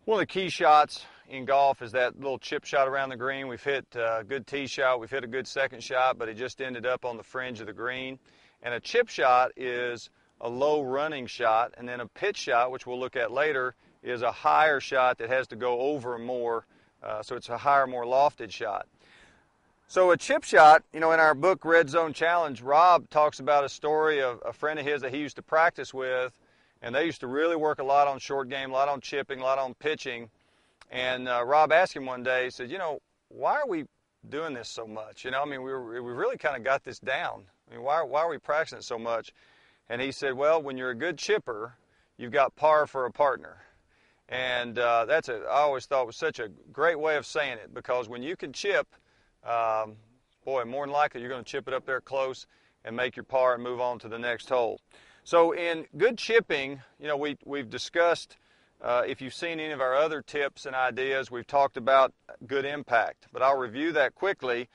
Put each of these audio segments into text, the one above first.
One of the key shots in golf is that little chip shot around the green. We've hit a good tee shot, we've hit a good second shot, but it just ended up on the fringe of the green. And a chip shot is a low running shot, and then a pitch shot, which we'll look at later, is a higher shot that has to go over more, so it's a higher, more lofted shot. So a chip shot, in our book Red Zone Challenge, Rob talks about a story of a friend of his that he used to practice with, and they used to really work a lot on short game, a lot on chipping, a lot on pitching. And Rob asked him one day, he said, why are we doing this so much? We really kind of got this down. Why are we practicing it so much? And he said, well, when you're a good chipper, you've got par for a partner. And I always thought was such a great way of saying it, because when you can chip, more than likely you're going to chip it up there close and make your par and move on to the next hole. So in good chipping, we've discussed, if you've seen any of our other tips and ideas, we've talked about good impact. But I'll review that quickly.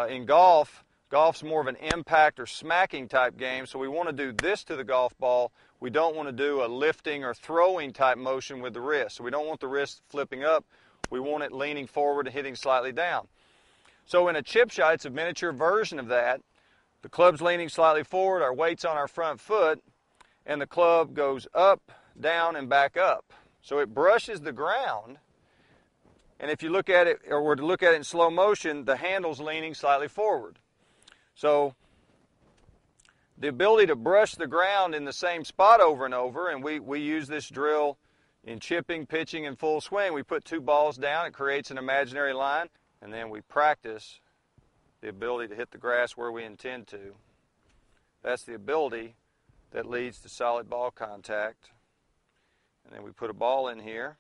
In golf's more of an impact or smacking type game, so we want to do this to the golf ball. We don't want to do a lifting or throwing type motion with the wrist. So we don't want the wrist flipping up. We want it leaning forward and hitting slightly down. So in a chip shot, it's a miniature version of that. The club's leaning slightly forward, our weight's on our front foot, and the club goes up, down, and back up. So it brushes the ground, and if you look at it, or were to look at it in slow motion, the handle's leaning slightly forward. So the ability to brush the ground in the same spot over and over, and we use this drill in chipping, pitching, and full swing. We put two balls down, it creates an imaginary line, and then we practice the ability to hit the grass where we intend to. That's the ability that leads to solid ball contact. And then we put a ball in here,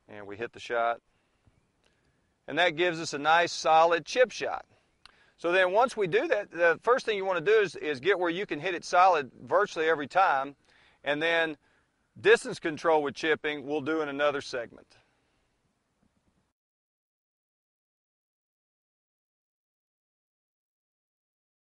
and we hit the shot. And that gives us a nice solid chip shot. So then once we do that, the first thing you want to do is get where you can hit it solid virtually every time. And then distance control with chipping we'll do in another segment.